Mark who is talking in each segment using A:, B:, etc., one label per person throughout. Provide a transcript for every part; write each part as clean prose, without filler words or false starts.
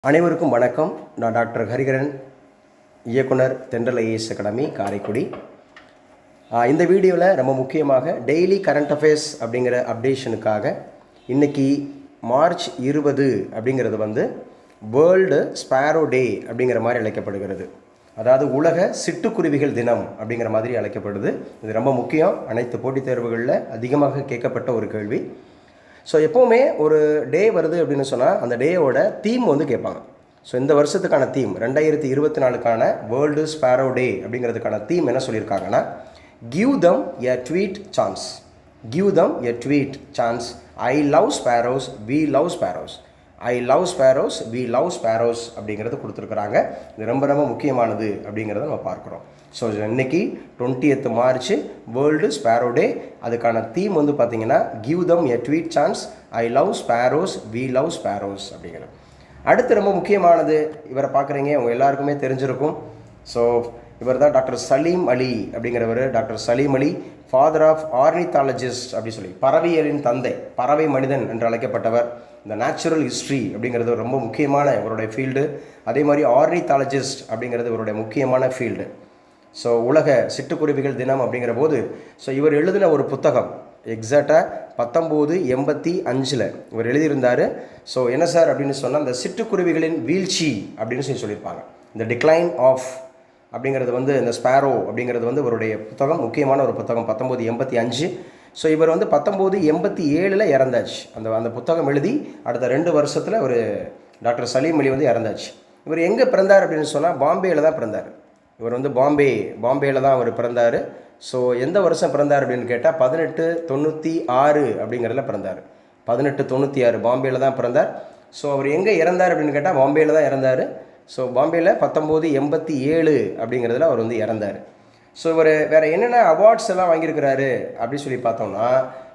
A: அனைவருக்கும் வணக்கம். நான் டாக்டர் ஹரிகரன், இயக்குனர், தென்றல் ஐஏஎஸ் அகாடமி, காரைக்குடி. இந்த வீடியோவில் ரொம்ப முக்கியமாக டெய்லி கரண்ட் அஃபேர்ஸ் அப்படிங்கிற அப்டேஷனுக்காக இன்றைக்கி மார்ச் 20 அப்படிங்கிறது வேர்ல்டு ஸ்பேரோ டே அப்படிங்கிற மாதிரி அழைக்கப்படுகிறது. அதாவது உலக சிட்டுக்குருவிகள் தினம் அப்படிங்கிற மாதிரி அழைக்கப்படுது. இது ரொம்ப முக்கியம். அனைத்து போட்டித் தேர்வுகளில் அதிகமாக கேட்கப்பட்ட ஒரு கேள்வி. ஸோ எப்போவுமே ஒரு டே வருது அப்படின்னு சொன்னால் அந்த டேயோட தீம் கேட்பாங்க. ஸோ இந்த வருஷத்துக்கான தீம் 2024க்கான வேர்ல்டு ஸ்பேரோ டே அப்படிங்கிறதுக்கான தீம் என்ன சொல்லியிருக்காங்கன்னா, give them a tweet chance. Give them a tweet chance. I love sparrows, we love sparrows. I love sparrows, we love sparrows அப்படிங்கிறது கொடுத்துருக்குறாங்க. இது ரொம்ப ரொம்ப முக்கியமானது அப்படிங்கிறத நம்ம பார்க்குறோம். ஸோ இன்றைக்கி 20th மார்ச் வேர்ல்டு ஸ்பேரோ டே. அதுக்கான தீம் பார்த்திங்கன்னா give them a tweet chance, I love sparrows, we love sparrows அப்படிங்கிறது. அடுத்து ரொம்ப முக்கியமானது, இவரை பார்க்குறீங்க, உங்கள் எல்லாருக்குமே தெரிஞ்சிருக்கும். ஸோ இவர் தான் டாக்டர் சலீம் அலி அப்படிங்கிறவர். Doctor Salim Ali, father of ornithologist அப்படி சொல்லி, பறவையலின் தந்தை, பறவை மனிதன் என்று அழைக்கப்பட்டவர். இந்த நேச்சுரல் ஹிஸ்ட்ரி அப்படிங்கிறது ரொம்ப முக்கியமான இவருடைய ஃபீல்டு. அதே மாதிரி ஆர்னித்தாலஜிஸ்ட் அப்படிங்கிறது இவருடைய முக்கியமான ஃபீல்டு. ஸோ உலக சிட்டுக்குருவிகள் தினம் அப்படிங்கிற போது இவர் எழுதின ஒரு புத்தகம் எக்ஸாக்டாக 1985 இவர் எழுதியிருந்தார். ஸோ என்ன சார் அப்படின்னு சொன்னால், இந்த சிட்டுக்குருவிகளின் வீழ்ச்சி அப்படின்னு சொல்லியிருப்பாங்க. இந்த டிக்ளைன் ஆஃப் அப்படிங்கிறது இந்த ஸ்பேரோ அப்படிங்கிறது இவருடைய புத்தகம், முக்கியமான ஒரு புத்தகம், 1985. ஸோ இவர் 1987 இறந்தாச்சு. அந்த புத்தகம் எழுதி அடுத்த 2 வருஷத்தில் ஒரு டாக்டர் சலீம் அலி இறந்தாச்சு. இவர் எங்கே பிறந்தார் அப்படின்னு சொன்னால், பாம்பேயில் தான் பிறந்தார். இவர் பாம்பேயில் தான் அவர் பிறந்தார். ஸோ எந்த வருஷம் பிறந்தார் அப்படின்னு கேட்டால் 1896 அப்படிங்கிறதுல பிறந்தார். 1896 பாம்பேயில் தான் பிறந்தார். ஸோ அவர் எங்கே இறந்தார் அப்படின்னு கேட்டால் பாம்பேயில் தான் இறந்தார். ஸோ பாம்பேயில் 1987 அப்படிங்கிறதுல அவர் இறந்தார். ஸோ இவர் வேறு என்னென்ன அவார்ட்ஸ் எல்லாம் வாங்கியிருக்கிறாரு அப்படின்னு சொல்லி பார்த்தோம்னா,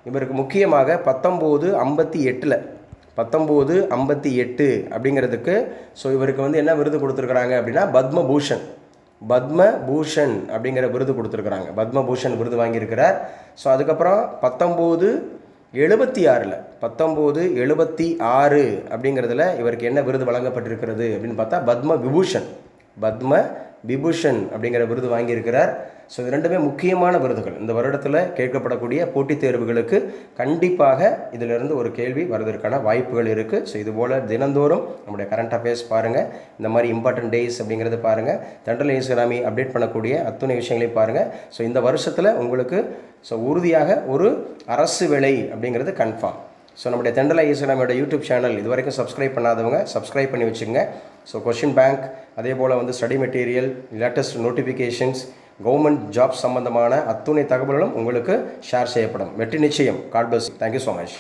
A: இவருக்கு முக்கியமாக 1958 அப்படிங்கிறதுக்கு இவருக்கு என்ன விருது கொடுத்துருக்குறாங்க அப்படின்னா, பத்மபூஷன் அப்படிங்கிற விருது கொடுத்துருக்குறாங்க. பத்மபூஷன் விருது வாங்கியிருக்கிறார். ஸோ அதுக்கப்புறம் 1976 அப்படிங்கிறதுல இவருக்கு என்ன விருது வழங்கப்பட்டிருக்கிறது அப்படின்னு பார்த்தா, பத்ம விபூஷன் அப்படிங்கிற விருது வாங்கியிருக்கிறார். ஸோ இது ரெண்டுமே முக்கியமான விருதுகள். இந்த வருடத்தில் கேட்கப்படக்கூடிய போட்டித் தேர்வுகளுக்கு கண்டிப்பாக இதிலிருந்து ஒரு கேள்வி வருவதற்கான வாய்ப்புகள் இருக்குது. ஸோ இதுபோல் தினந்தோறும் நம்முடைய கரண்ட் அஃபேர்ஸ் பாருங்கள், இந்த மாதிரி இம்பார்ட்டன்ட் டேஸ் அப்படிங்கிறது பாருங்கள், தென்றல் ஐஏஎஸ் அகாடமி அப்டேட் பண்ணக்கூடிய அத்துணை விஷயங்களையும் பாருங்கள். ஸோ இந்த வருஷத்தில் உங்களுக்கு உறுதியாக ஒரு அரசு வேலை அப்படிங்கிறது கன்ஃபார்ம். ஸோ நம்முடைய தென்றல் ஐஏஎஸ் அகாடமியோட யூடியூப் சேனல் இது வரைக்கும் சப்ஸ்கிரைப் பண்ணாதவங்க சப்ஸ்கிரைப் பண்ணி வச்சுங்க. ஸோ கொஷின் பேங்க், அதே போல் study material, latest notifications, government job சம்பந்தமான அத்துணை தகவல்களும் உங்களுக்கு ஷேர் செய்யப்படும். வெற்றி நிச்சயம். God bless. Thank you so much.